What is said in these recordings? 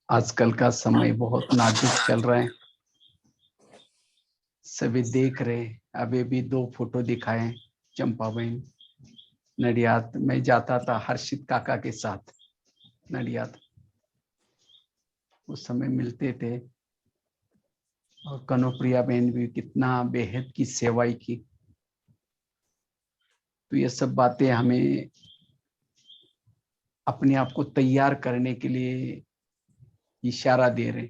आजकल का समय बहुत नाजुक चल रहा है। सभी देख रहे। अभी भी 2 फोटो दिखाए। चंपा बहन नडियाद में जाता था हर्षित काका के साथ नडियाद। उस समय मिलते थे। और कनुप्रिया बहन भी कितना बेहद की सेवाई की। तो ये सब बातें हमें अपने आप को तैयार करने के लिए इशारा दे रहे।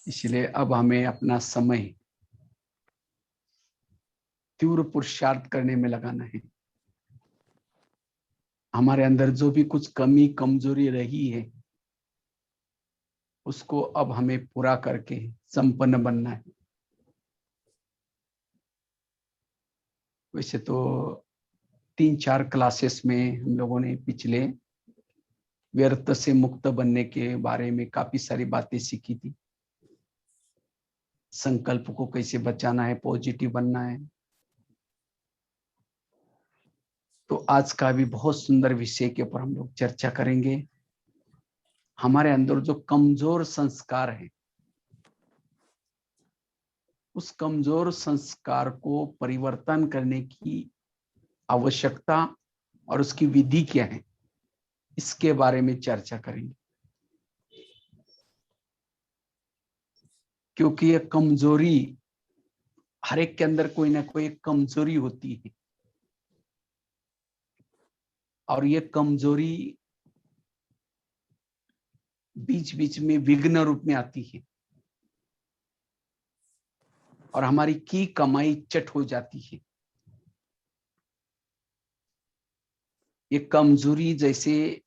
इसलिए अब हमें अपना समय तीव्र पुरुषार्थ करने में लगाना है। हमारे अंदर जो भी कुछ कमी कमजोरी रही है उसको अब हमें पूरा करके संपन्न बनना है। वैसे तो 3-4 क्लासेस में हम लोगों ने पिछले व्यर्थ से मुक्त बनने के बारे में काफी सारी बातें सीखी थी। संकल्प को कैसे बचाना है, पॉजिटिव बनना है। तो आज का भी बहुत सुंदर विषय के ऊपर हम लोग चर्चा करेंगे। हमारे अंदर जो कमजोर संस्कार है, उस कमजोर संस्कार को परिवर्तन करने की आवश्यकता और उसकी विधि क्या है, इसके बारे में चर्चा करेंगे। क्योंकि ये कमजोरी, हर एक के अंदर कोई ना कोई कमजोरी होती है। और ये कमजोरी बीच बीच में विघ्न रूप में आती है और हमारी की कमाई चट हो जाती है। ये कमजोरी जैसे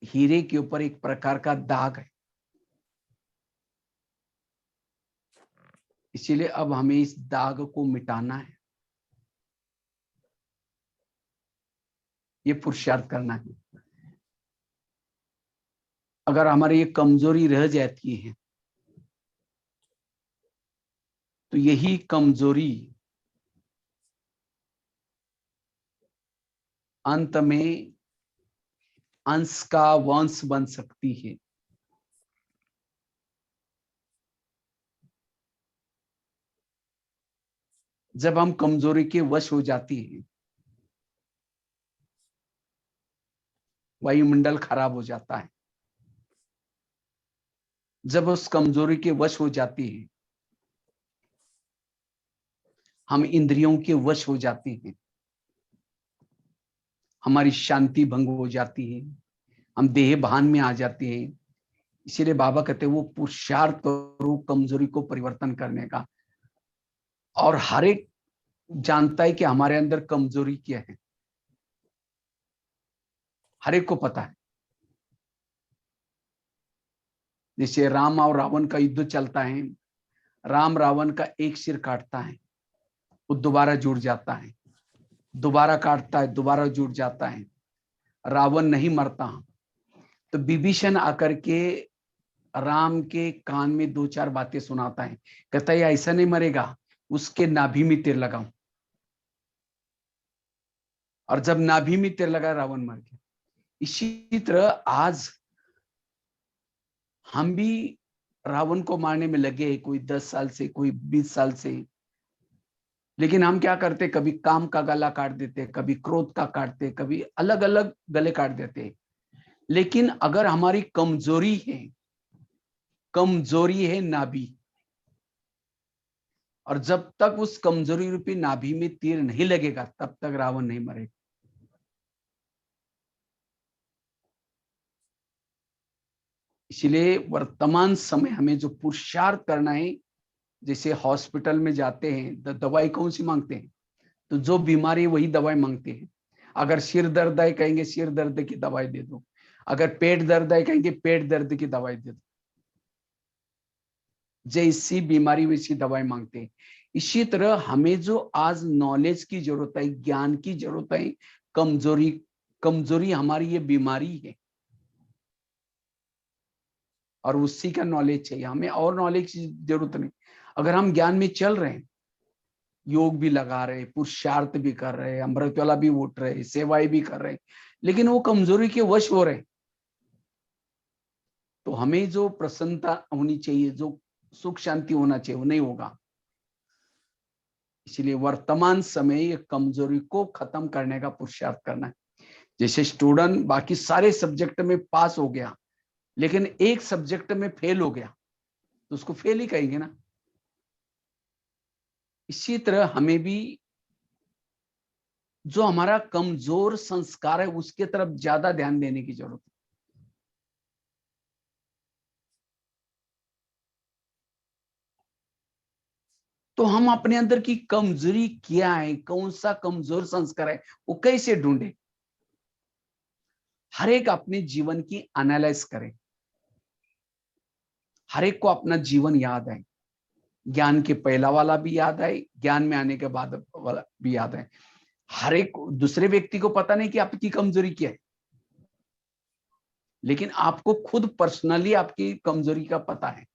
हीरे के ऊपर एक प्रकार का दाग है। इसीलिए अब हमें इस दाग को मिटाना है। ये पुरुषार्थ करना है। अगर हमारी ये कमजोरी रह जाती है तो यही कमजोरी अंत में अंश का वंश बन सकती है। जब हम कमजोरी के वश हो जाती हैं, वायुमंडल खराब हो जाता है। जब उस कमजोरी के वश हो जाती है, हम इंद्रियों के वश हो जाते हैं, हमारी शांति भंग हो जाती है, हम देह भान में आ जाते हैं। इसीलिए बाबा कहते हैं वो पुरुषार्थ करो कमजोरी को परिवर्तन करने का। और हर एक जानता है कि हमारे अंदर कमजोरी क्या है, हर एक को पता है। जैसे राम और रावण का युद्ध चलता है, राम रावण का एक सिर काटता है, वो दोबारा जुड़ जाता है, दोबारा काटता है, दोबारा जुड़ जाता है। रावण नहीं मरता। तो विभीषण आकर के राम के कान में 2-4 बातें सुनाता है। कहता है ऐसा नहीं मरेगा, उसके नाभि में तीर लगाऊं। और जब नाभि में तीर लगा, रावण मर गया। इसी तरह आज हम भी रावण को मारने में लगे, कोई 10 साल से, कोई 20 साल से। लेकिन हम क्या करते, कभी काम का गला काट देते, कभी क्रोध का काटते, कभी अलग अलग गले काट देते। लेकिन अगर हमारी कमजोरी है नाभि, और जब तक उस कमजोरी रूपी नाभि में तीर नहीं लगेगा तब तक रावण नहीं मरेगा। इसलिए वर्तमान समय हमें जो पुरुषार्थ करना है, जैसे हॉस्पिटल में जाते हैं तो दवाई कौन सी मांगते हैं, तो जो बीमारी वही दवाई मांगते हैं। अगर सिर दर्द है कहेंगे सिर दर्द की दवाई दे दो, अगर पेट दर्द है कहेंगे पेट दर्द की दवाई दे दो। जैसी बीमारी वैसी दवाई मांगते हैं। इसी तरह हमें जो आज नॉलेज की जरूरत है, ज्ञान की जरूरत है, कमजोरी कमजोरी हमारी ये बीमारी है और उसी का नॉलेज चाहिए हमें, और नॉलेज की जरूरत नहीं। अगर हम ज्ञान में चल रहे हैं, योग भी लगा रहे, पुरुषार्थ भी कर रहे, अमृत वाला भी उठ रहे, सेवाएं भी कर रहे, लेकिन वो कमजोरी के वश हो रहे, तो हमें जो प्रसन्नता होनी चाहिए, जो सुख शांति होना चाहिए, वो नहीं होगा। इसलिए वर्तमान समय ये कमजोरी को खत्म करने का पुरुषार्थ करना है। जैसे स्टूडेंट बाकी सारे सब्जेक्ट में पास हो गया, लेकिन एक सब्जेक्ट में फेल हो गया, तो उसको फेल ही कहेंगे ना। इसी तरह हमें भी जो हमारा कमजोर संस्कार है उसके तरफ ज्यादा ध्यान देने की जरूरत है। तो हम अपने अंदर की कमजोरी क्या है, कौन सा कमजोर संस्कार है, वो कैसे ढूंढे? हर एक अपने जीवन की एनालाइज करे, हर एक को अपना जीवन याद है, ज्ञान के पहला वाला भी याद है, ज्ञान में आने के बाद वाला भी याद है। हर एक दूसरे व्यक्ति को पता नहीं कि आपकी कमजोरी क्या है, लेकिन आपको खुद पर्सनली आपकी कमजोरी का पता है।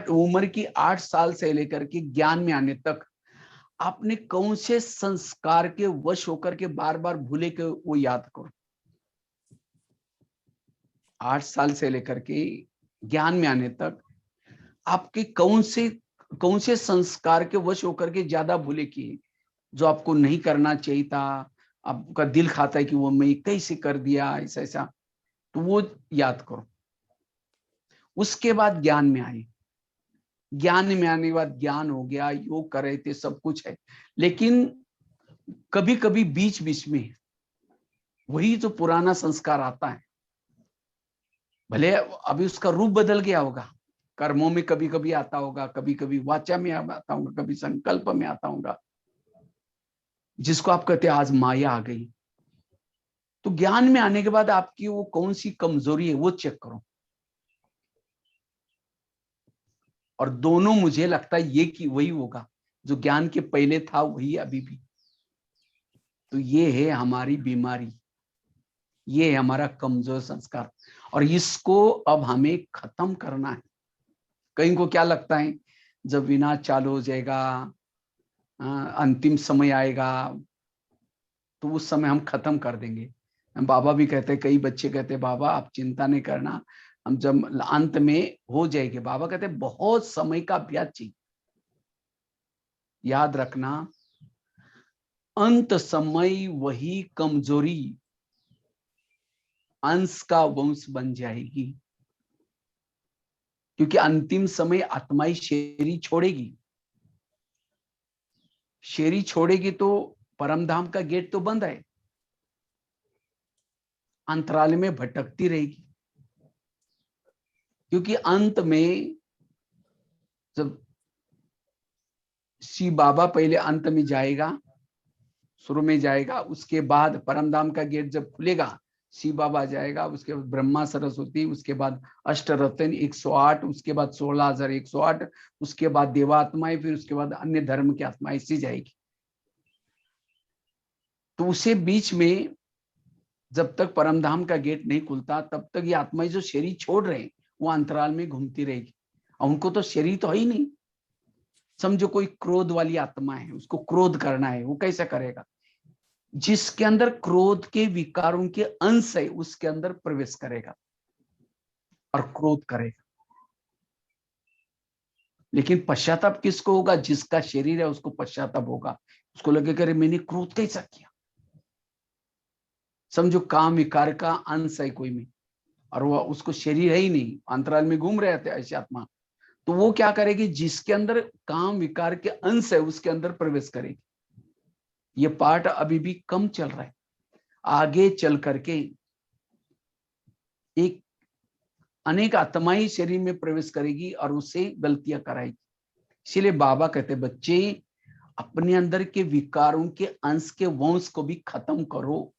उम्र की 8 साल से लेकर के ज्ञान में आने तक आपने कौन से संस्कार के वश होकर के बार बार भूले के वो याद करो। 8 साल से लेकर के ज्ञान में आने तक आपके कौन से संस्कार के वश होकर के ज्यादा भूले किए, जो आपको नहीं करना चाहिए था, आपका दिल खाता है कि वो मैं कैसे कर दिया ऐसा ऐसा, तो वो याद करो। उसके बाद ज्ञान में आए, ज्ञान में आने के बाद ज्ञान हो गया, योग कर रहे थे, सब कुछ है, लेकिन कभी कभी बीच बीच में वही जो पुराना संस्कार आता है, भले अभी उसका रूप बदल गया होगा, कर्मों में कभी कभी आता होगा, कभी कभी वाचा में आता होगा, कभी संकल्प में आता होगा, जिसको आप कहते हैं आज माया आ गई। तो ज्ञान में आने के बाद आपकी वो कौन सी कमजोरी है वो चेक करो। और दोनों मुझे लगता है ये कि वही होगा जो ज्ञान के पहले था, वही अभी भी। तो ये है हमारी बीमारी, ये है हमारा कमजोर संस्कार, और इसको अब हमें खत्म करना है। कहीं को क्या लगता है, जब विनाश चालू हो जाएगा, अंतिम समय आएगा, तो उस समय हम खत्म कर देंगे। बाबा भी कहते, कई बच्चे कहते बाबा आप चिंता नहीं करना, हम जब अंत में हो जाएंगे। बाबा कहते बहुत समय का अभ्यास चाहिए। याद रखना, अंत समय वही कमजोरी अंश का वंश बन जाएगी, क्योंकि अंतिम समय आत्मा ही शरीर छोड़ेगी। शरीर छोड़ेगी तो परम धाम का गेट तो बंद है, अंतराल में भटकती रहेगी। क्योंकि अंत में जब शिव बाबा पहले अंत में जाएगा, शुरू में जाएगा, उसके बाद परमधाम का गेट जब खुलेगा शिव बाबा जाएगा, उसके बाद ब्रह्मा सरस्वती, उसके बाद अष्टरत्न 108, उसके बाद 16,108, उसके बाद देवात्माएं, फिर उसके बाद अन्य धर्म की आत्माएं ऐसी जाएगी। तो उसे बीच में जब तक परमधाम का गेट नहीं खुलता तब तक ये आत्माएं जो शरीर छोड़ रहे हैं वो अंतराल में घूमती रहेगी, और उनको तो शरीर तो है ही नहीं। समझो कोई क्रोध वाली आत्मा है, उसको क्रोध करना है, वो कैसे करेगा? जिसके अंदर क्रोध के विकारों के अंश है उसके अंदर प्रवेश करेगा और क्रोध करेगा। लेकिन पश्चाताप किसको होगा? जिसका शरीर है उसको पश्चाताप होगा, उसको लगेगा अरे मैंने क्रोध कैसा किया। समझो काम विकार का अंश है कोई में, और वो उसको शरीर है ही नहीं, अंतराल में घूम रहे थे ऐसी आत्मा, तो वो क्या करेगी? जिसके अंदर काम विकार के अंश है उसके अंदर प्रवेश करेगी। ये पार्ट अभी भी कम चल रहा है, आगे चल करके एक अनेक आत्माएं शरीर में प्रवेश करेगी और उससे गलतियां कराएगी। इसीलिए बाबा कहते बच्चे अपने अंदर के विकारों के अंश के वंश को भी खत्म करो।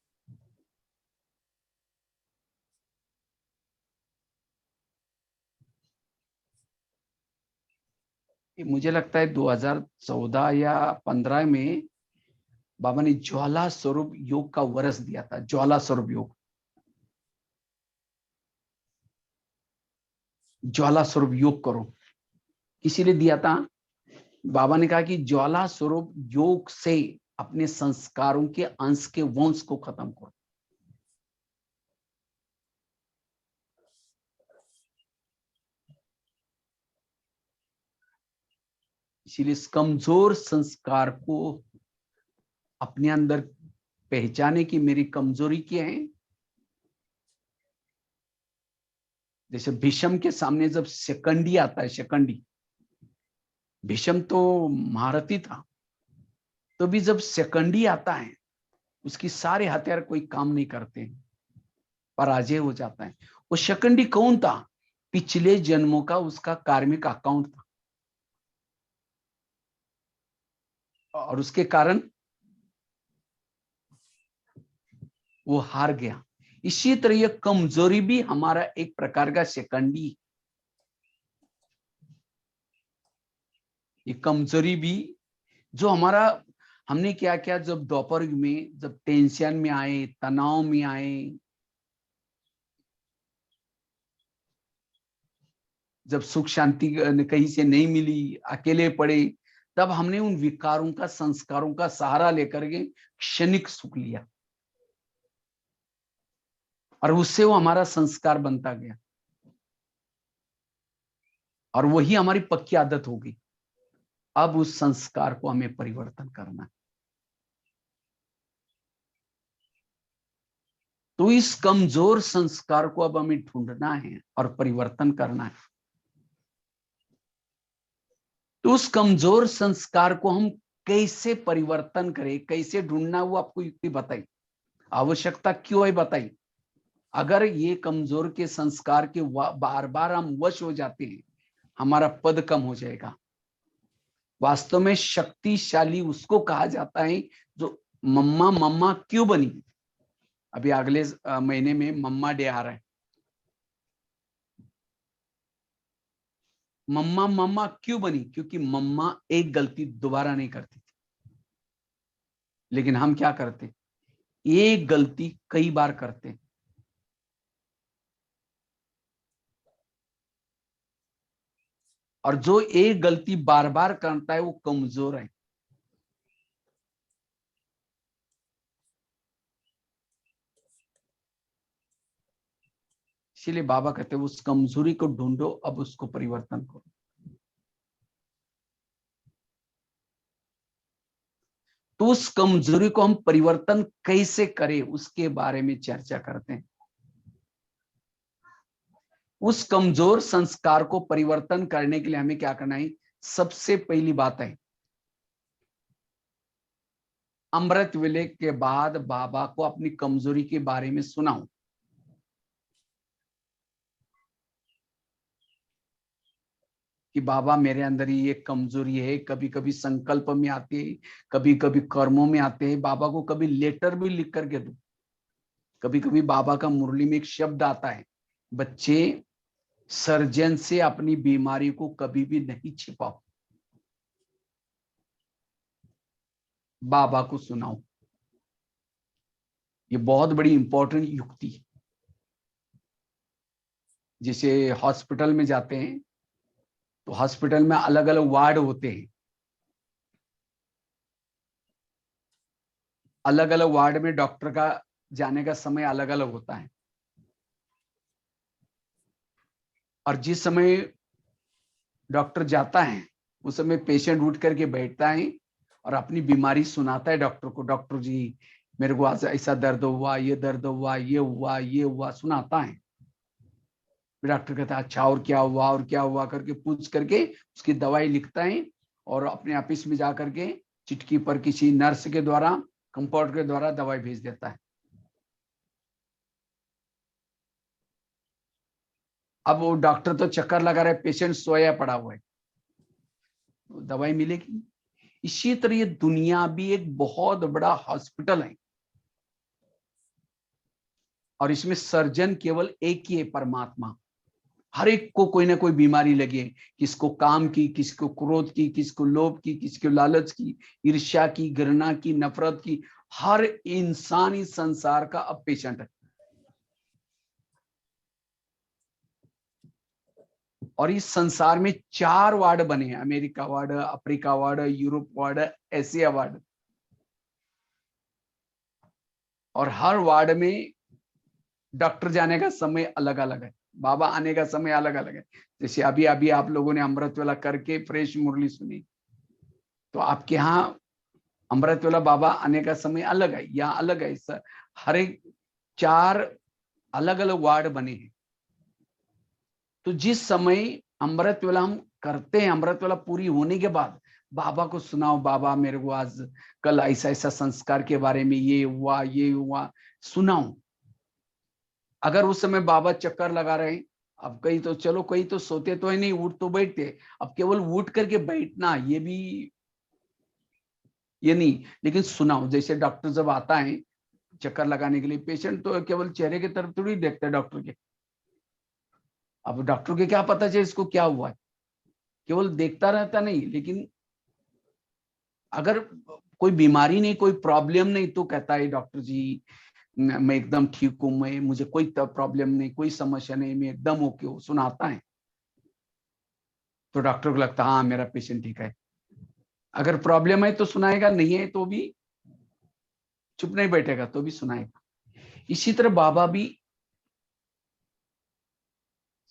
मुझे लगता है 2014 या 15 में बाबा ने ज्वाला स्वरूप योग का वर्ष दिया था। ज्वाला स्वरूप योग, ज्वाला स्वरूप योग करो। इसीलिए दिया था, बाबा ने कहा कि ज्वाला स्वरूप योग से अपने संस्कारों के अंश के वंश को खत्म करो। इसीलिए इस कमजोर संस्कार को अपने अंदर पहचाने की मेरी कमजोरी क्या है। जैसे भीष्म के सामने जब शिखंडी आता है, शिखंडी, भीष्म तो महारथी था, तो भी जब शिखंडी आता है उसकी सारे हथियार कोई काम नहीं करते, पराजय हो जाता है। वो शिखंडी कौन था? पिछले जन्मों का उसका कार्मिक अकाउंट था, और उसके कारण वो हार गया। इसी तरह ये कमजोरी भी हमारा एक प्रकार का शिखंडी। ये कमजोरी भी जो हमारा, हमने क्या किया जब दोपहर में, जब टेंशन में आए, तनाव में आए, जब सुख शांति कहीं से नहीं मिली, अकेले पड़े, तब हमने उन विकारों का, संस्कारों का सहारा लेकर के क्षणिक सुख लिया, और उससे वो हमारा संस्कार बनता गया, और वही हमारी पक्की आदत होगी। अब उस संस्कार को हमें परिवर्तन करना है। तो इस कमजोर संस्कार को अब हमें ढूंढना है और परिवर्तन करना है। तो उस कमजोर संस्कार को हम कैसे परिवर्तन करें, कैसे ढूंढना, वो आपको युक्ति बताई, आवश्यकता क्यों है बताई। अगर ये कमजोर के संस्कार के बार बार हम वश हो जाते हैं, हमारा पद कम हो जाएगा। वास्तव में शक्तिशाली उसको कहा जाता है जो मम्मा मम्मा क्यों बनी। अभी अगले महीने में मम्मा डे आ रहा है। मम्मा मम्मा क्यों बनी? क्योंकि मम्मा एक गलती दोबारा नहीं करती थी, लेकिन हम क्या करते, एक गलती कई बार करते। और जो एक गलती बार बार करता है वो कमजोर है। इसीलिए बाबा कहते हैं उस कमजोरी को ढूंढो, अब उसको परिवर्तन करो। तो उस कमजोरी को हम परिवर्तन कैसे करें, उसके बारे में चर्चा करते हैं। उस कमजोर संस्कार को परिवर्तन करने के लिए हमें क्या करना है? सबसे पहली बात है, अमृत वेले के बाद बाबा को अपनी कमजोरी के बारे में सुनाओ। कि बाबा मेरे अंदर ये कमजोरी है, कभी कभी संकल्प में आते हैं, कभी कभी कर्मों में आते हैं। बाबा को कभी लेटर भी लिख करके दो। कभी कभी बाबा का मुरली में एक शब्द आता है, बच्चे सर्जन से अपनी बीमारी को कभी भी नहीं छिपाओ, बाबा को सुनाओ। ये बहुत बड़ी इंपॉर्टेंट युक्ति है। जैसे हॉस्पिटल में जाते हैं तो हॉस्पिटल में अलग अलग वार्ड होते हैं, अलग अलग वार्ड में डॉक्टर का जाने का समय अलग अलग होता है। और जिस समय डॉक्टर जाता है उस समय पेशेंट उठ करके बैठता है और अपनी बीमारी सुनाता है डॉक्टर को। डॉक्टर जी मेरे को आज ऐसा दर्द हुआ, ये दर्द हुआ, ये हुआ, ये हुआ, सुनाता है। डॉक्टर कहता है अच्छा और क्या हुआ, और क्या हुआ करके पूछ करके उसकी दवाई लिखता है, और अपने ऑफिस में जा करके चिटकी पर किसी नर्स के द्वारा, कंपाउंडर के द्वारा दवाई भेज देता है। अब वो डॉक्टर तो चक्कर लगा रहा है, पेशेंट सोया पड़ा हुआ है, तो दवाई मिलेगी। इसी तरह ये दुनिया भी एक बहुत बड़ा हॉस्पिटल है, और इसमें सर्जन केवल एक ही है, परमात्मा। हर एक को कोई ना कोई बीमारी लगी है, किसको काम की, किसको क्रोध की, किसको लोभ की, किसको लालच की, ईर्ष्या की, घृणा की, नफरत की। हर इंसान इस संसार का अब पेशेंट है। और इस संसार में 4 वार्ड बने हैं, America ward, Africa ward, Europe ward, Asia ward. और हर वार्ड में डॉक्टर जाने का समय अलग अलग है, बाबा आने का समय अलग अलग है। जैसे अभी अभी आप लोगों ने अमृत वेला करके फ्रेश मुरली सुनी, तो आपके यहाँ अमृत वेला बाबा आने का समय अलग है, यहाँ अलग है। हर एक 4 अलग अलग वार्ड बने हैं। तो जिस समय अमृत वेला हम करते हैं, अमृत वेला पूरी होने के बाद बाबा को सुनाओ, बाबा मेरे को आज कल ऐसा ऐसा संस्कार के बारे में ये हुआ सुनाओ। अगर उस समय बाबा चक्कर लगा रहे हैं, अब कहीं तो चलो, कहीं तो सोते तो है नहीं, उठ तो बैठते, अब केवल उठ करके बैठना ये भी ये नहीं, लेकिन सुनाओ। जैसे डॉक्टर जब आता है चक्कर लगाने के लिए, पेशेंट तो केवल चेहरे की तरफ थोड़ी देखते हैं डॉक्टर के। अब डॉक्टर के क्या पता चले इसको क्या हुआ है, केवल देखता रहता नहीं। लेकिन अगर कोई बीमारी नहीं, कोई प्रॉब्लम नहीं, तो कहता है डॉक्टर जी मैं एकदम ठीक हूं, मैं मुझे कोई प्रॉब्लम नहीं, कोई समस्या नहीं, मैं एकदम ओके हूं, सुनाता है। तो डॉक्टर को लगता है हाँ मेरा पेशेंट ठीक है। अगर प्रॉब्लम है तो सुनाएगा, नहीं है तो भी चुप नहीं बैठेगा, तो भी सुनाएगा। इसी तरह बाबा भी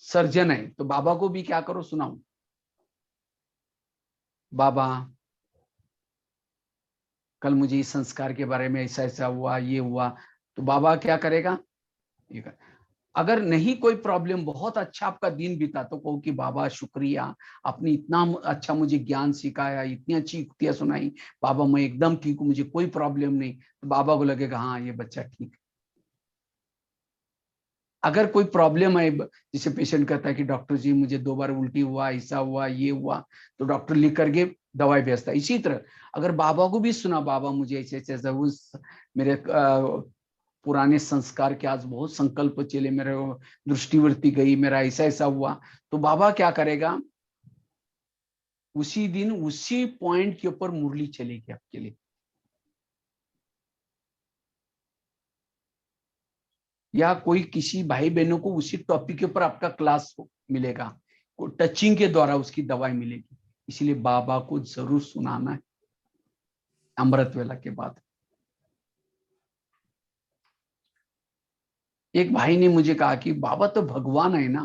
सर्जन है, तो बाबा को भी क्या करो, सुनाओ। बाबा कल मुझे इस संस्कार के बारे में ऐसा ऐसा हुआ, ये हुआ, तो बाबा क्या करेगा, ये कर। अगर नहीं कोई प्रॉब्लम, बहुत अच्छा आपका दिन बीता, तो कहो कि बाबा शुक्रिया, आपने इतना अच्छा मुझे ज्ञान सिखाया, इतनी अच्छी युक्तियां सुनाई, बाबा मैं एकदम ठीक हूं, मुझे कोई प्रॉब्लम नहीं। तो बाबा को लगेगा हाँ ये बच्चा ठीक है। अगर कोई प्रॉब्लम है, जैसे पेशेंट कहता है कि डॉक्टर जी मुझे 2 बार उल्टी हुआ, ऐसा हुआ, ये हुआ, तो डॉक्टर लिख करके दवाई भेजता है। इसी तरह अगर बाबा को भी सुना, बाबा मुझे ऐसे ऐसे उस मेरे पुराने संस्कार के आज बहुत संकल्प चले, मेरे दृष्टिवृत्ति गई, मेरा ऐसा ऐसा हुआ, तो बाबा क्या करेगा, उसी दिन उसी पॉइंट के ऊपर मुरली चलेगी आपके लिए। या कोई किसी भाई बहनों को उसी टॉपिक के ऊपर आपका क्लास मिलेगा, टचिंग के द्वारा उसकी दवाई मिलेगी। इसलिए बाबा को जरूर सुनाना है अमृत वेला के बाद। एक भाई ने मुझे कहा कि बाबा तो भगवान है ना,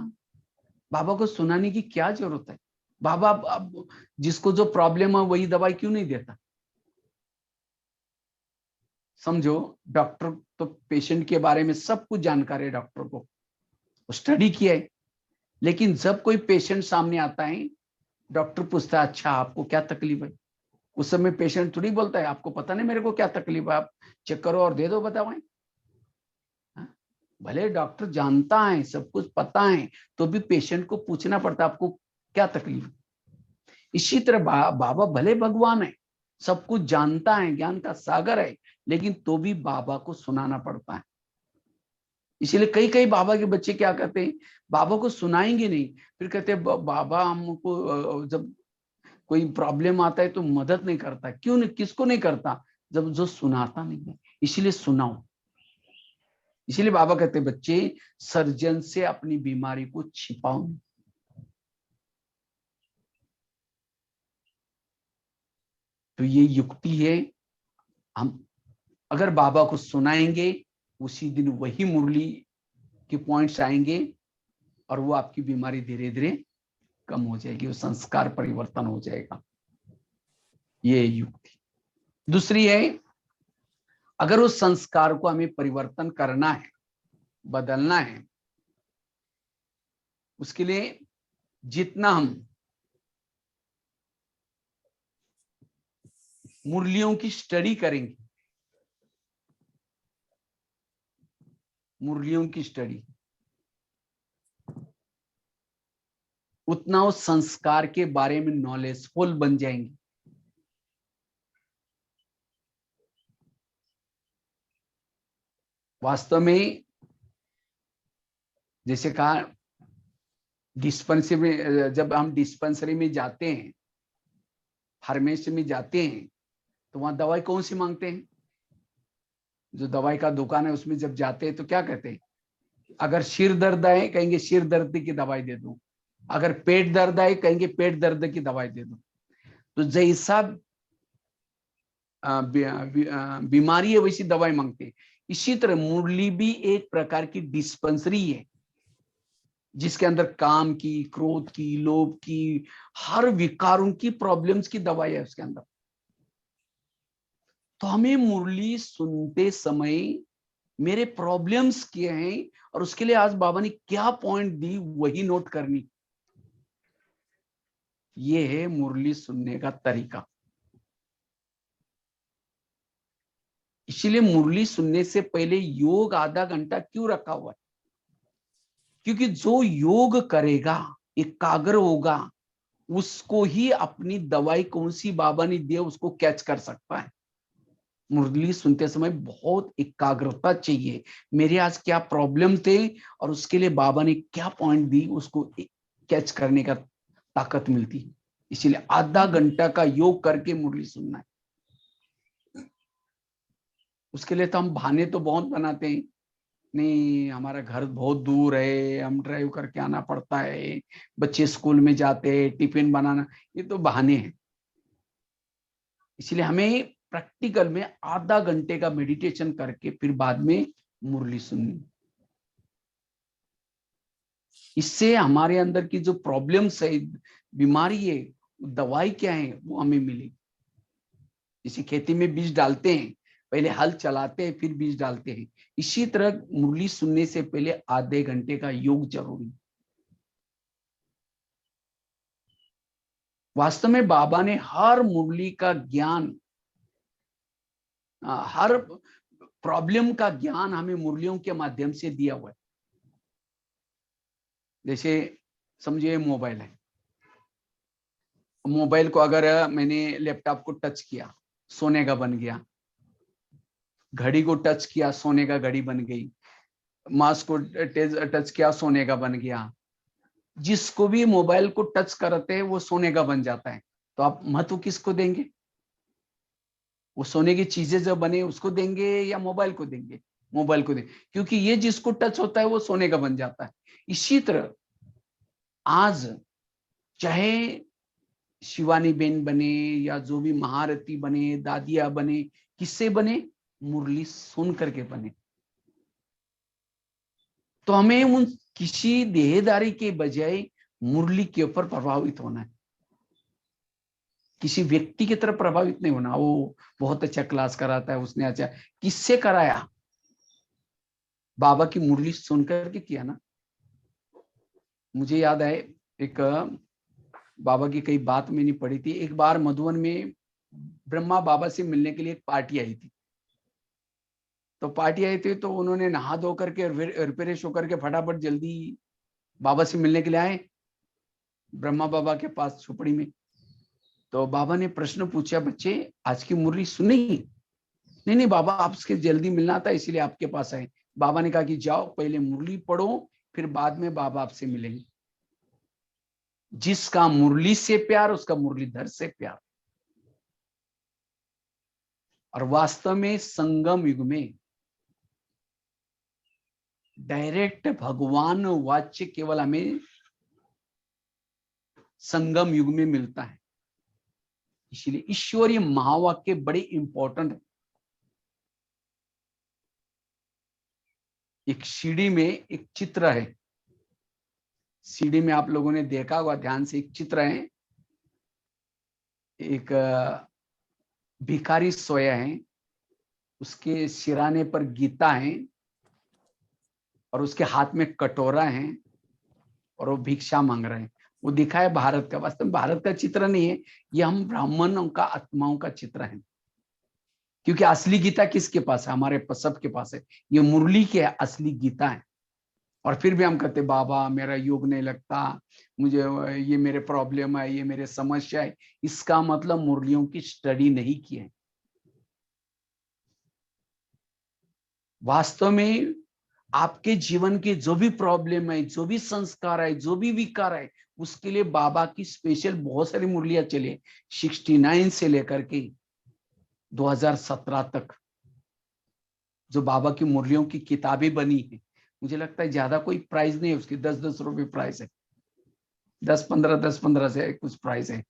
बाबा को सुनाने की क्या जरूरत है, बाबा अब जिसको जो प्रॉब्लम है वही दवाई क्यों नहीं देता। समझो, डॉक्टर तो पेशेंट के बारे में सब कुछ जानकारी है, डॉक्टर को स्टडी किया है। लेकिन जब कोई पेशेंट सामने आता है, डॉक्टर पूछता है अच्छा आपको क्या तकलीफ है। उस समय पेशेंट थोड़ी बोलता है आपको पता नहीं मेरे को क्या तकलीफ है, आप चेक करो और दे दो दवाएं। भले डॉक्टर जानता है, सब कुछ पता है, तो भी पेशेंट को पूछना पड़ता है आपको क्या तकलीफ है। इसी तरह बाबा भले भगवान है, सब कुछ जानता है, ज्ञान का सागर है, लेकिन तो भी बाबा को सुनाना पड़ता है। इसीलिए कई कई बाबा के बच्चे क्या करते हैं, बाबा को सुनाएंगे नहीं, फिर कहते हैं बाबा हमको जब कोई प्रॉब्लम आता है तो मदद नहीं करता। क्यों नहीं, किसको नहीं करता, जब जो सुनाता नहीं है। इसीलिए सुनाओ। इसीलिए बाबा कहते हैं बच्चे सर्जन से अपनी बीमारी को छिपाओ। तो ये युक्ति है। हम अगर बाबा को सुनाएंगे, उसी दिन वही मुरली के पॉइंट्स आएंगे और वो आपकी बीमारी धीरे धीरे कम हो जाएगी, वो संस्कार परिवर्तन हो जाएगा। ये युक्ति। दूसरी है, अगर उस संस्कार को हमें परिवर्तन करना है, बदलना है, उसके लिए जितना हम मुरलियों की स्टडी करेंगे, मुरलियों की स्टडी, उतना उस संस्कार के बारे में नॉलेजफुल बन जाएंगे। वास्तव में जैसे कहा, डिस्पेंसरी में, जब हम डिस्पेंसरी में जाते हैं, फार्मेसी में जाते हैं, तो वहां दवाई कौन सी मांगते हैं, जो दवाई का दुकान है उसमें जब जाते हैं तो क्या कहते हैं, अगर सिर दर्द है कहेंगे सिर दर्द की दवाई दे दो, अगर पेट दर्द है कहेंगे पेट दर्द की दवाई दे दो। तो जैसा बीमारी है वैसी दवाई मांगते हैं। इसी तरह मुरली भी एक प्रकार की डिस्पेंसरी है, जिसके अंदर काम की, क्रोध की, लोभ की, हर विकारों की, प्रॉब्लम्स की दवाई है उसके अंदर। तो हमें मुरली सुनते समय मेरे प्रॉब्लम्स क्या हैं और उसके लिए आज बाबा ने क्या पॉइंट दी वही नोट करनी। ये है मुरली सुनने का तरीका। इसीलिए मुरली सुनने से पहले योग आधा घंटा क्यों रखा हुआ है? क्योंकि जो योग करेगा, एकाग्र होगा, उसको ही अपनी दवाई कौन सी बाबा ने दी उसको कैच कर सकता है। मुरली सुनते समय बहुत एकाग्रता चाहिए। मेरे आज क्या प्रॉब्लम थे और उसके लिए बाबा ने क्या पॉइंट दी, उसको कैच करने का ताकत मिलती है। इसीलिए आधा घंटा का योग करके मुरली सुनना है। उसके लिए तो हम बहाने तो बहुत बनाते हैं, नहीं हमारा घर बहुत दूर है, हम ड्राइव करके आना पड़ता है, बच्चे स्कूल में जाते हैं, टिफिन बनाना, ये तो बहाने हैं। इसलिए हमें प्रैक्टिकल में आधा घंटे का मेडिटेशन करके फिर बाद में मुरली सुननी। इससे हमारे अंदर की जो प्रॉब्लम्स है, बीमारी है, दवाई क्या है वो हमें मिलेगी। जैसे खेती में बीज डालते हैं, पहले हल चलाते हैं फिर बीज डालते हैं, इसी तरह मुरली सुनने से पहले आधे घंटे का योग जरूरी। वास्तव में बाबा ने हर मुरली का ज्ञान, हर प्रॉब्लम का ज्ञान हमें मुरलियों के माध्यम से दिया हुआ है। जैसे समझिए मोबाइल है, मोबाइल को अगर मैंने लैपटॉप को टच किया, सोने का बन गया। घड़ी को टच किया, सोने का घड़ी बन गई। माउस को टच किया, सोने का बन गया। जिसको भी मोबाइल को टच करते हैं वो सोने का बन जाता है। तो आप महत्व किसको देंगे? वो सोने की चीजें जो बने उसको देंगे या मोबाइल को देंगे? मोबाइल को देंगे, क्योंकि ये जिसको टच होता है वो सोने का बन जाता है। इसी तरह आज चाहे शिवानी बेन बने या जो भी महारथी बने, दादिया बने, किससे बने? मुरली सुन करके बने। तो हमें उन किसी देहदारी के बजाय मुरली के ऊपर प्रभावित होना है। किसी व्यक्ति की तरफ प्रभावित नहीं होना। वो बहुत अच्छा क्लास कराता है, उसने अच्छा, किससे कराया? बाबा की मुरली सुन करके किया ना। मुझे याद है एक बाबा की कई बात मैंने पढ़ी थी। एक बार मधुबन में ब्रह्मा बाबा से मिलने के लिए एक पार्टी आई थी। तो पार्टी आई थी तो उन्होंने नहा धो करके रिफ्रेश होकर के फटाफट जल्दी बाबा से मिलने के लिए आए ब्रह्मा बाबा के पास झोपड़ी में। तो बाबा ने प्रश्न पूछा, बच्चे आज की मुरली सुनी? नहीं नहीं बाबा, आपसे जल्दी मिलना था इसीलिए आपके पास आए। बाबा ने कहा कि जाओ पहले मुरली पढ़ो, फिर बाद में बाबा आपसे मिलेंगे। जिसका मुरली से प्यार उसका मुरलीधर से प्यार। और वास्तव में संगम युग में डायरेक्ट भगवान वाच्य केवल हमें संगम युग में मिलता है। इसलिए ईश्वरीय महावाक्य बड़े इंपॉर्टेंट है। एक सीढ़ी में एक चित्र है, सीढ़ी में आप लोगों ने देखा होगा ध्यान से, एक चित्र है, एक भिखारी सोया है, उसके सिराने पर गीता है और उसके हाथ में कटोरा है और वो भिक्षा मांग रहे हैं। वो दिखा है भारत का। वास्तव में भारत का चित्र नहीं है, ये हम ब्राह्मणों का, आत्माओं का चित्र है। क्योंकि असली गीता किसके पास है? हमारे सबके पास है। ये मुरली की असली गीता है। और फिर भी हम कहते बाबा मेरा योग नहीं लगता, मुझे ये मेरे प्रॉब्लम है, ये मेरे समस्या है। इसका मतलब मुरलियों की स्टडी नहीं की है। वास्तव में आपके जीवन के जो भी प्रॉब्लम है, जो भी संस्कार है, जो भी विकार है, उसके लिए बाबा की स्पेशल बहुत सारी मुरलियां चले। 69 से लेकर के 2017 तक जो बाबा की मुरलियों की किताबें बनी है, मुझे लगता है ज्यादा कोई प्राइस नहीं है उसकी। 10-10 रुपए प्राइस है, 10-15 से कुछ प्राइस है।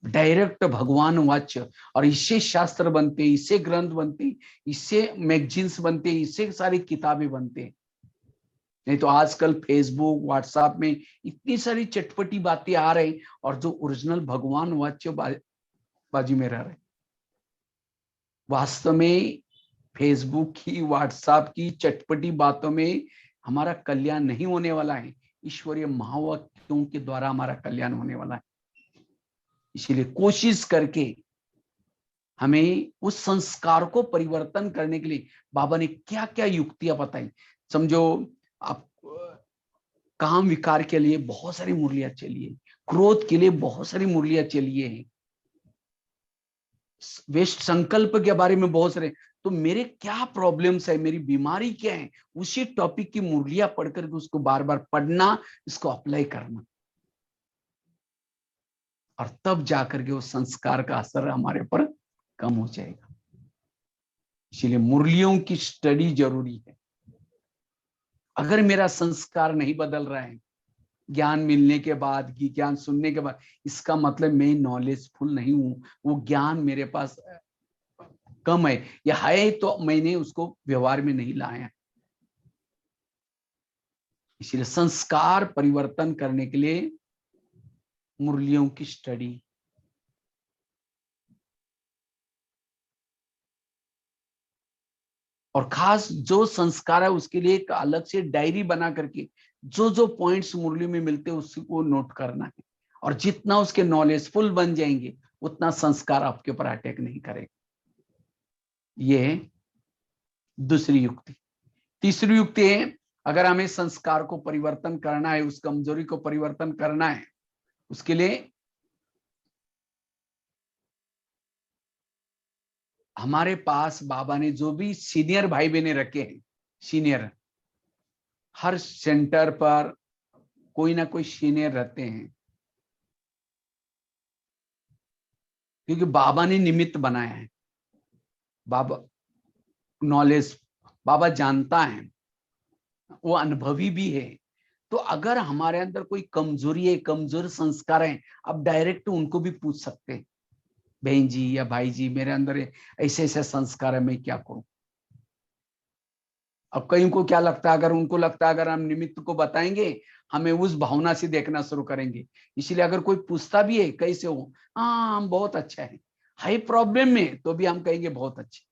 डायरेक्ट भगवान वाच्य, और इससे शास्त्र बनते, इससे ग्रंथ बनते, इससे मैगजीन्स बनते, इससे सारी किताबें बनते। नहीं तो आजकल फेसबुक व्हाट्सएप में इतनी सारी चटपटी बातें आ रही, और जो ओरिजिनल भगवान वाच्य बाजी में रह रहे। वास्तव में फेसबुक की, व्हाट्सएप की चटपटी बातों में हमारा कल्याण नहीं होने वाला है, ईश्वरीय महावाक्यों के द्वारा हमारा कल्याण होने वाला है। इसीलिए कोशिश करके हमें उस संस्कार को परिवर्तन करने के लिए बाबा ने क्या क्या युक्तियां बताई। समझो, आप काम विकार के लिए बहुत सारी मुरलियां चलिए, क्रोध के लिए बहुत सारी मुरलियां चलिए हैं, वेस्ट संकल्प के बारे में बहुत सारे। तो मेरे क्या प्रॉब्लम्स है, मेरी बीमारी क्या है, उसी टॉपिक की मुरलियां पढ़कर के उसको बार बार पढ़ना, इसको अप्लाई करना, और तब जाकर के उस संस्कार का असर हमारे पर कम हो जाएगा। इसलिए मुरलियों की स्टडी जरूरी है। अगर मेरा संस्कार नहीं बदल रहा है, ज्ञान मिलने के बाद, ज्ञान सुनने के बाद, इसका मतलब मैं नॉलेजफुल नहीं हूं, वो ज्ञान मेरे पास कम है, या है तो मैंने उसको व्यवहार में नहीं लाया। इसलिए संस्कार परिवर्तन करने के लिए मुरलियों की स्टडी, और खास जो संस्कार है उसके लिए एक अलग से डायरी बना करके जो जो पॉइंट्स मुरली में मिलते हैं उसी को नोट करना है। और जितना उसके नॉलेजफुल बन जाएंगे, उतना संस्कार आपके ऊपर अटैक नहीं करेगा। ये है दूसरी युक्ति। तीसरी युक्ति है, अगर हमें संस्कार को परिवर्तन करना है, उस कमजोरी को परिवर्तन करना है, उसके लिए हमारे पास बाबा ने जो भी सीनियर भाई बहने रखे हैं, सीनियर, हर सेंटर पर कोई ना कोई सीनियर रहते हैं, क्योंकि बाबा ने निमित्त बनाया है। बाबा नॉलेज, बाबा जानता है, वो अनुभवी भी है। तो अगर हमारे अंदर कोई कमजोरी है, कमजोर संस्कार है, आप डायरेक्ट उनको भी पूछ सकते हैं, बहन जी या भाई जी, मेरे अंदर ऐसे ऐसे संस्कार है, मैं क्या करूं। अब कहीं को क्या लगता है, अगर उनको लगता है अगर हम निमित्त को बताएंगे, हमें उस भावना से देखना शुरू करेंगे। इसलिए अगर कोई पूछता भी है कैसे हो, हाँ हम बहुत अच्छा है, हाई प्रॉब्लम में तो भी हम कहेंगे बहुत अच्छे।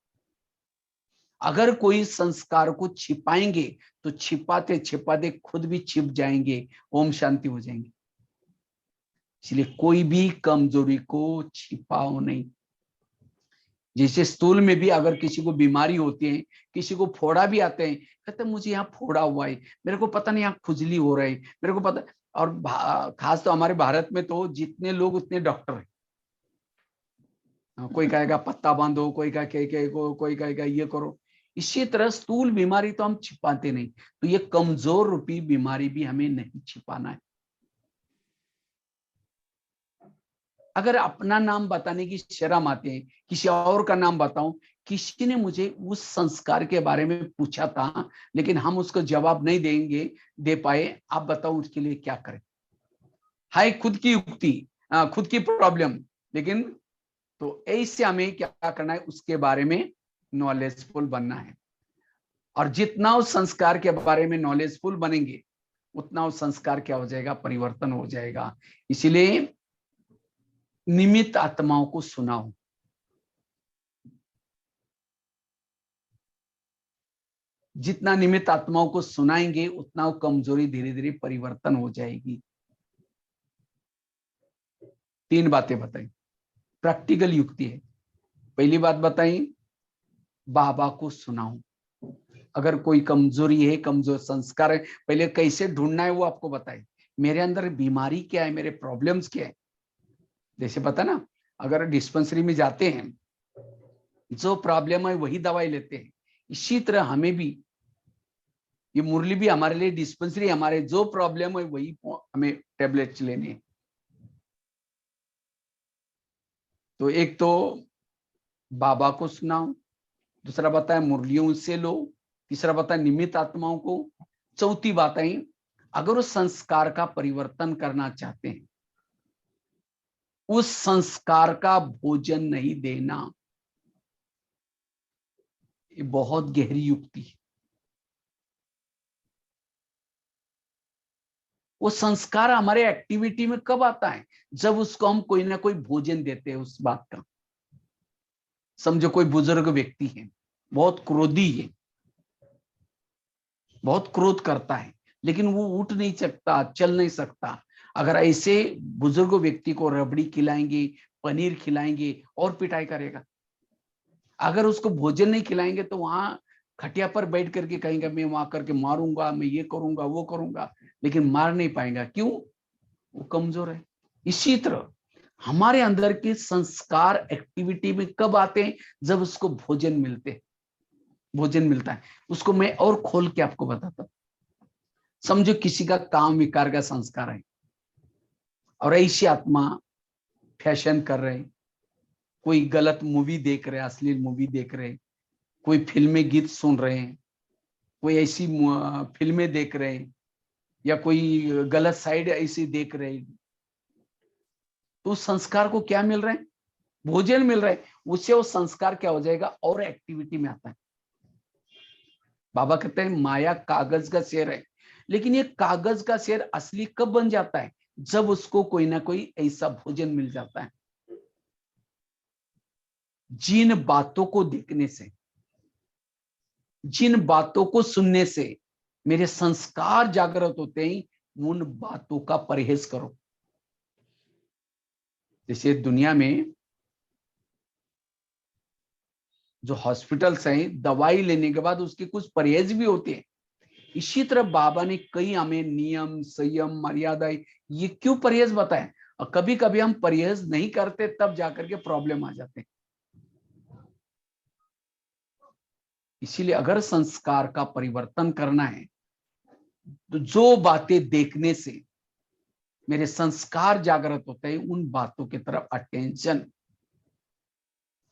अगर कोई संस्कार को छिपाएंगे तो छिपाते छिपाते खुद भी छिप जाएंगे, ओम शांति हो जाएंगे। इसलिए कोई भी कमजोरी को छिपाओ नहीं। जैसे स्थूल में भी अगर किसी को बीमारी होती है, किसी को फोड़ा भी आते हैं, कहते हैं मुझे यहाँ फोड़ा हुआ है, मेरे को पता नहीं यहाँ खुजली हो रहा है, मेरे को पता। और खास तो हमारे भारत में तो जितने लोग उतने डॉक्टर हैं। कोई कहेगा पत्ता बांधो, कोई कोई कहेगा ये करो। इसी तरह स्थूल बीमारी तो हम छिपाते नहीं, तो ये कमजोर रूपी बीमारी भी हमें नहीं छिपाना है। अगर अपना नाम बताने की शर्म आते हैं, किसी और का नाम बताऊं, किसी ने मुझे उस संस्कार के बारे में पूछा था, लेकिन हम उसको जवाब नहीं देंगे, दे पाए, आप बताओ उसके लिए क्या करें। हाय खुद की युक्ति, खुद की प्रॉब्लम, लेकिन तो ऐसे हमें क्या करना है, उसके बारे में नॉलेजफुल बनना है। और जितना उस संस्कार के बारे में नॉलेजफुल बनेंगे, उतना उस संस्कार क्या हो जाएगा, परिवर्तन हो जाएगा। इसीलिए निमित्त आत्माओं को सुनाओ। जितना निमित्त आत्माओं को सुनाएंगे, उतना वो कमजोरी धीरे धीरे परिवर्तन हो जाएगी। 3 बातें बताई, प्रैक्टिकल युक्ति है। पहली बात बताई, बाबा को सुनाओ। अगर कोई कमजोरी है, कमजोर संस्कार है, पहले कैसे ढूंढना है वो आपको बताए। मेरे अंदर बीमारी क्या है, मेरे प्रॉब्लम्स क्या है। जैसे पता ना, अगर डिस्पेंसरी में जाते हैं, जो प्रॉब्लम है वही दवाई लेते हैं। इसी तरह हमें भी, ये मुरली भी हमारे लिए डिस्पेंसरी, हमारे जो प्रॉब्लम है वही हमें टेबलेट्स लेने हैं। तो एक तो बाबा को सुनाओ, दूसरा बताया मुरलियों से लो, तीसरा बताया निमित्त आत्माओं को, चौथी बात है, अगर उस संस्कार का परिवर्तन करना चाहते हैं उस संस्कार का भोजन नहीं देना, ये बहुत गहरी युक्ति है। वो संस्कार हमारे एक्टिविटी में कब आता है? जब उसको हम कोई ना कोई भोजन देते हैं उस बात का। समझो कोई बुजुर्ग व्यक्ति है, बहुत क्रोधी है, बहुत क्रोध करता है, लेकिन वो उठ नहीं सकता, चल नहीं सकता। अगर ऐसे बुजुर्ग व्यक्ति को रबड़ी खिलाएंगे, पनीर खिलाएंगे और पिटाई करेगा। अगर उसको भोजन नहीं खिलाएंगे तो वहां खटिया पर बैठ करके कहेंगे मैं वहां करके मारूंगा, मैं ये करूंगा वो करूंगा, लेकिन मार नहीं पाएगा। क्यों? वो कमजोर है। इसी तरह हमारे अंदर के संस्कार एक्टिविटी में कब आते हैं? जब उसको भोजन मिलता है। उसको मैं और खोल के आपको बताता हूं। समझो किसी का काम विकार का संस्कार है और ऐसी आत्मा फैशन कर रहे, कोई गलत मूवी देख रहे, अश्लील मूवी देख रहे, कोई फिल्मी गीत सुन रहे हैं, कोई ऐसी फिल्में देख रहे हैं, या कोई गलत साइड ऐसी देख रहे हैं, तो उस संस्कार को क्या मिल रहा है? भोजन मिल रहा है। उससे वो संस्कार क्या हो जाएगा? और एक्टिविटी में आता है। बाबा कहते हैं माया कागज का शेर है, लेकिन ये कागज का शेर असली कब बन जाता है? जब उसको कोई ना कोई ऐसा भोजन मिल जाता है। जिन बातों को देखने से, जिन बातों को सुनने से मेरे संस्कार जागृत होते हैं, उन बातों का परहेज करो। जैसे दुनिया में जो हॉस्पिटल्स हैं, दवाई लेने के बाद उसके कुछ परहेज भी होते हैं। इसी तरह बाबा ने कई हमें नियम, संयम, मर्यादा, ये क्यों परहेज बताए? और कभी कभी हम परहेज नहीं करते, तब जाकर के प्रॉब्लम आ जाते हैं। इसीलिए अगर संस्कार का परिवर्तन करना है, तो जो बातें देखने से मेरे संस्कार जागृत होते हैं, उन बातों की तरफ अटेंशन।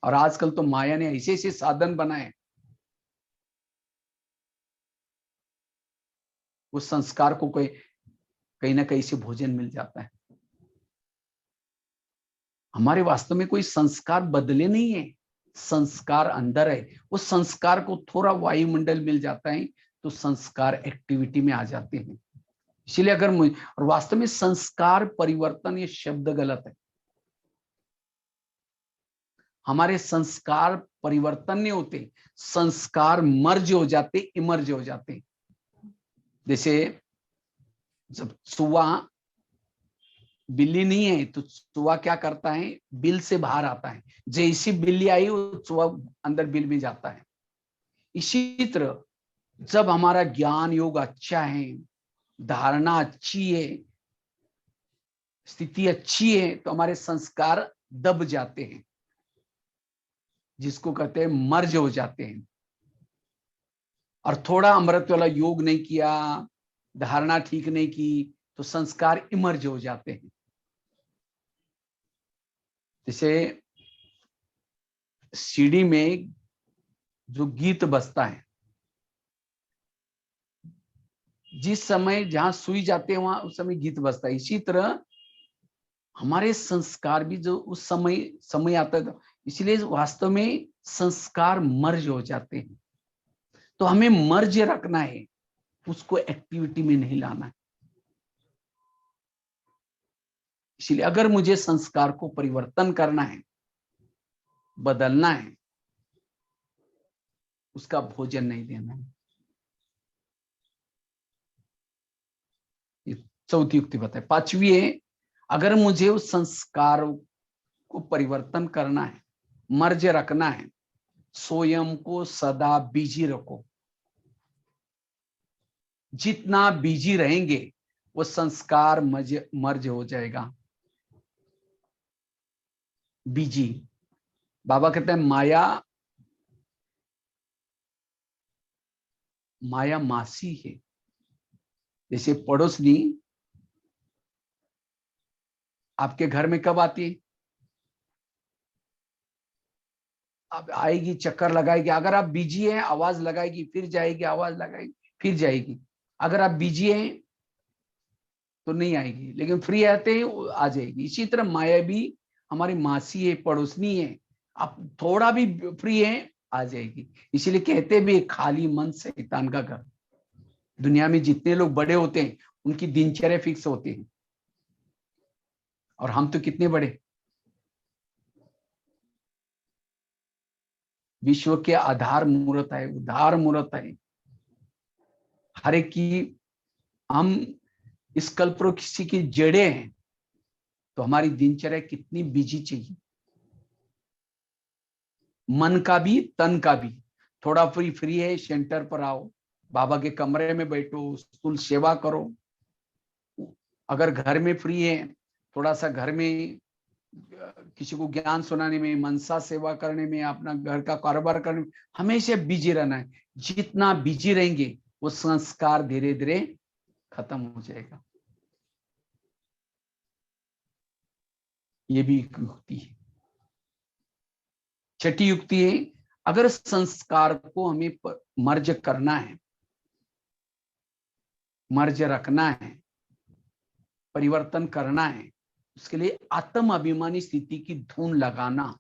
और आजकल तो माया ने ऐसे ऐसे साधन बनाए, उस संस्कार को कोई कहीं ना कहीं से भोजन मिल जाता है। हमारे वास्तव में कोई संस्कार बदले नहीं है, संस्कार अंदर है। उस संस्कार को थोड़ा वायुमंडल मिल जाता है तो संस्कार एक्टिविटी में आ जाते हैं। इसलिए अगर और वास्तव में संस्कार परिवर्तन, ये शब्द गलत है। हमारे संस्कार परिवर्तन नहीं होते, संस्कार मर्ज हो जाते, इमर्ज हो जाते। जैसे जब चूहा, बिल्ली नहीं है तो चूहा क्या करता है? बिल से बाहर आता है। जैसी बिल्ली आई वो चूहा अंदर बिल में जाता है। इसी तरह जब हमारा ज्ञान योग अच्छा है, धारणा अच्छी है, स्थिति अच्छी है, तो हमारे संस्कार दब जाते हैं, जिसको कहते हैं मर्ज हो जाते हैं। और थोड़ा अमृत वाला योग नहीं किया, धारणा ठीक नहीं की, तो संस्कार इमर्ज हो जाते हैं। जैसे सीडी में जो गीत बजता है, जिस समय जहां सुई जाते हैं वहां उस समय गीत बजता है। इसी तरह हमारे संस्कार भी जो उस समय आता है, इसलिए वास्तव में संस्कार मर्ज हो जाते हैं। तो हमें मर्ज रखना है, उसको एक्टिविटी में नहीं लाना है। इसलिए अगर मुझे संस्कार को परिवर्तन करना है, बदलना है, उसका भोजन नहीं देना है। ये चौथी युक्ति बताए। पांचवी है, अगर मुझे उस संस्कार को परिवर्तन करना है, मर्ज रखना है, स्वयं को सदा बिजी रखो। जितना बिजी रहेंगे वो संस्कार मर्ज हो जाएगा। बिजी, बाबा कहते हैं माया मासी है। जैसे पड़ोसनी आपके घर में कब आती है? अब आएगी, चक्कर लगाएगी। अगर आप बिजी हैं, आवाज लगाएगी, फिर जाएगी, आवाज लगाएगी, फिर जाएगी। अगर आप बिजी हैं तो नहीं आएगी, लेकिन फ्री आते ही आ जाएगी। इसी तरह माया भी हमारी मासी है, पड़ोसनी है, आप थोड़ा भी फ्री है आ जाएगी। इसीलिए कहते भी खाली मन शैतान का घर। दुनिया में जितने लोग बड़े होते हैं उनकी दिनचर्या फिक्स होती है, और हम तो कितने बड़े, विश्व के आधार मूर्त है, उद्धार मूर्त है हर एक की। हम इस कल्पवृक्ष की जड़ें हैं, तो हमारी दिनचर्या कितनी बिजी चाहिए, मन का भी तन का भी। थोड़ा फ्री है, सेंटर पर आओ, बाबा के कमरे में बैठो, स्थूल सेवा करो। अगर घर में फ्री है, थोड़ा सा घर में किसी को ज्ञान सुनाने में, मनसा सेवा करने में, अपना घर का कारोबार करने में हमेशा बिजी रहना है। जितना बिजी रहेंगे वो संस्कार धीरे धीरे खत्म हो जाएगा। ये भी एक युक्ति है। छठी युक्ति है, अगर संस्कार को हमें मर्ज करना है, मर्ज रखना है, परिवर्तन करना है, उसके लिए आत्म अभिमानी स्थिति की धुन लगाना।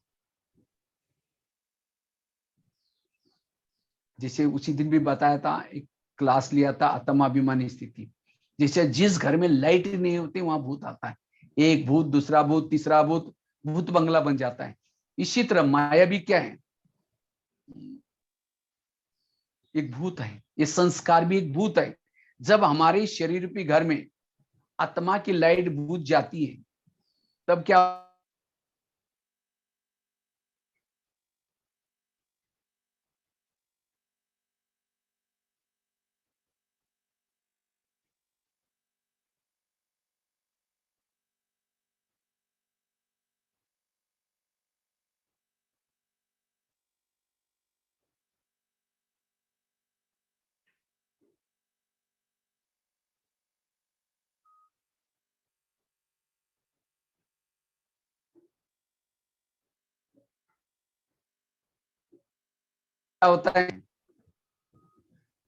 जैसे उसी दिन भी बताया था, एक क्लास लिया था आत्म अभिमानी स्थिति। जैसे जिस घर में लाइट नहीं होती वहां भूत आता है, एक भूत, दूसरा भूत, तीसरा भूत, भूत बंगला बन जाता है। इसी तरह माया भी क्या है, एक भूत है, ये संस्कार भी एक भूत है। जब हमारे शरीर रूपी घर में आत्मा की लाइट बुझ जाती है, तब क्या होता है।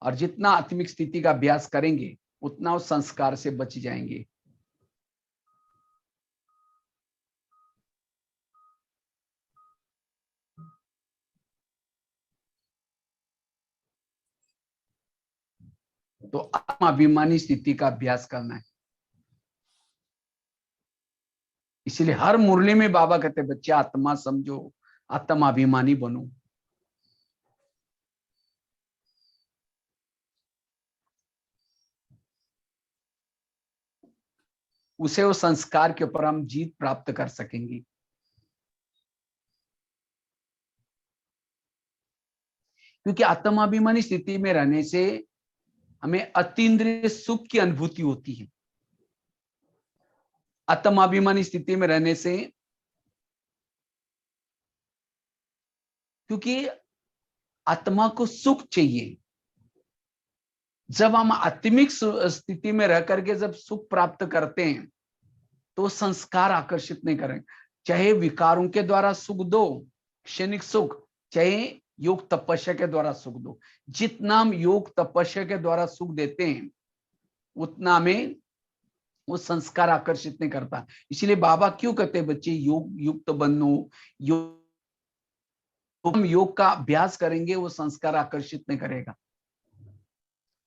और जितना आत्मिक स्थिति का अभ्यास करेंगे उतना उस संस्कार से बच जाएंगे। तो आत्माभिमानी स्थिति का अभ्यास करना है। इसलिए हर मुरली में बाबा कहते हैं, बच्चे आत्मा समझो, आत्माभिमानी बनो। उसे वो संस्कार के ऊपर हम जीत प्राप्त कर सकेंगे। क्योंकि आत्माभिमानी स्थिति में रहने से हमें अतीन्द्रिय सुख की अनुभूति होती है। आत्माभिमानी स्थिति में रहने से, क्योंकि आत्मा को सुख चाहिए। जब हम आत्मिक स्थिति में रह करके जब सुख प्राप्त करते हैं तो संस्कार आकर्षित नहीं करेंगे। चाहे विकारों के द्वारा सुख दो, क्षणिक सुख, चाहे योग तपस्या के द्वारा सुख दो। जितना हम योग तपस्या के द्वारा सुख देते हैं उतना में वो संस्कार आकर्षित नहीं करता। इसलिए बाबा क्यों कहते हैं बच्चे योग युक्त बनो, हम योग का अभ्यास करेंगे वो संस्कार आकर्षित नहीं करेगा।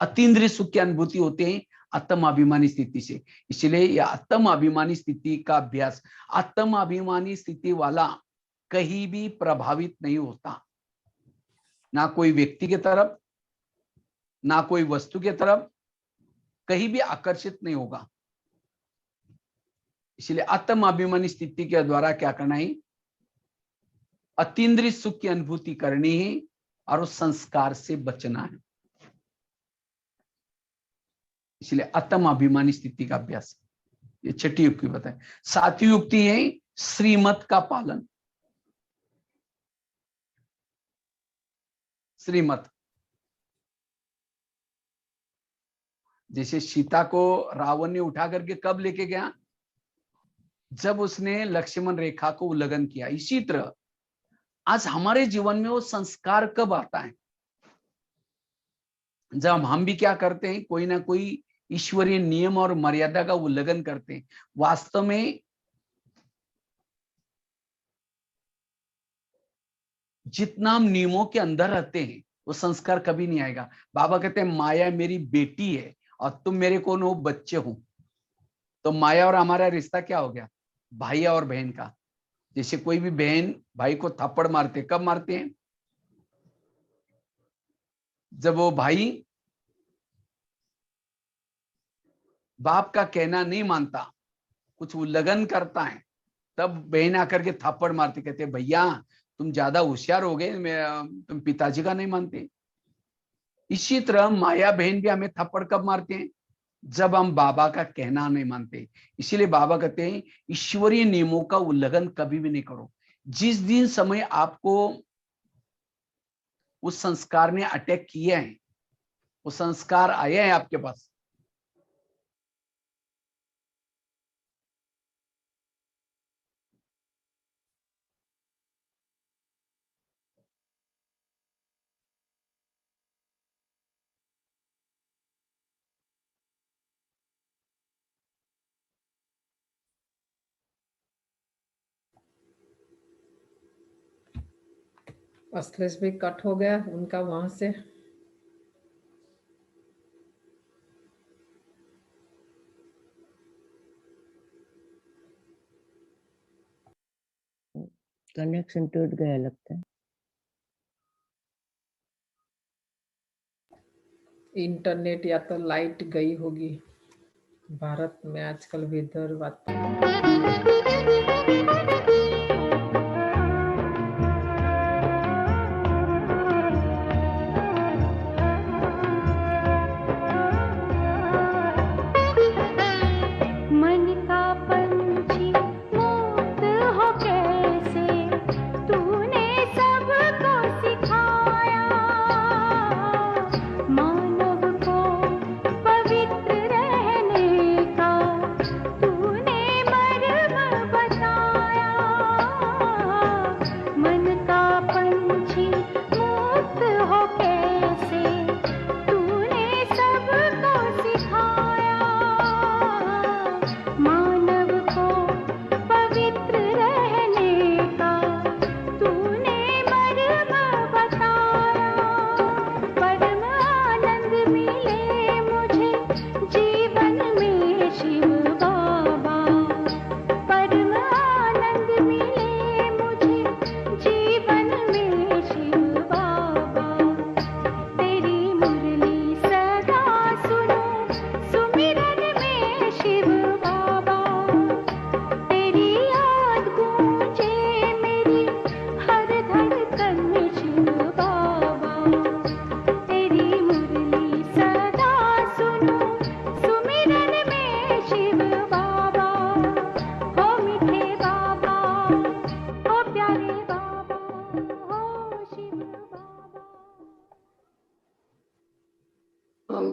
अतीन्द्रिय सुख की अनुभूति होते हैं आत्म अभिमानी स्थिति से। इसलिए यह आत्म अभिमानी स्थिति का अभ्यास, आत्म अभिमानी स्थिति वाला कहीं भी प्रभावित नहीं होता, ना कोई व्यक्ति के तरफ, ना कोई वस्तु के तरफ, कहीं भी आकर्षित नहीं होगा। इसलिए आत्म अभिमानी स्थिति के द्वारा क्या करना है, अतीन्द्रिय सुख की अनुभूति करनी है और उस संस्कार से बचना है। इसलिए आत्म अभिमानी स्थिति का अभ्यास, ये छठी युक्ति बताए। सातवीं युक्ति है श्रीमत का पालन। श्रीमत, जैसे सीता को रावण ने उठा करके कब लेके गया, जब उसने लक्ष्मण रेखा को उल्लंघन किया। इसी तरह आज हमारे जीवन में वो संस्कार कब आता है, जब हम भी क्या करते हैं, कोई ना कोई ईश्वरीय नियम और मर्यादा का उल्लंघन करते हैं। वास्तव में जितना हम नियमों के अंदर रहते हैं वो संस्कार कभी नहीं आएगा। बाबा कहते हैं माया मेरी बेटी है और तुम मेरे कौन हो? बच्चे हो। तो माया और हमारा रिश्ता क्या हो गया? भाई और बहन का। जैसे कोई भी बहन भाई को थप्पड़ मारते, कब मारते हैं? जब वो भाई बाप का कहना नहीं मानता, कुछ उल्लंघन करता है, तब बहन आकर के थप्पड़ मारती, कहते भैया तुम ज्यादा होशियार हो गए, तुम पिताजी का नहीं मानते। इसी तरह माया बहन भी हमें थप्पड़ कब मारते हैं? जब हम बाबा का कहना नहीं मानते। इसीलिए बाबा कहते हैं ईश्वरीय नियमों का उल्लंघन कभी भी नहीं करो। जिस दिन समय आपको उस संस्कार ने अटैक किए हैं, वो संस्कार आए हैं आपके पास, अस्लेस भी कट हो गया उनका वहां से। कनेक्शन टूट गया लगता है। इंटरनेट या तो लाइट गई होगी। भारत में आजकल वेदर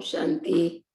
शांति।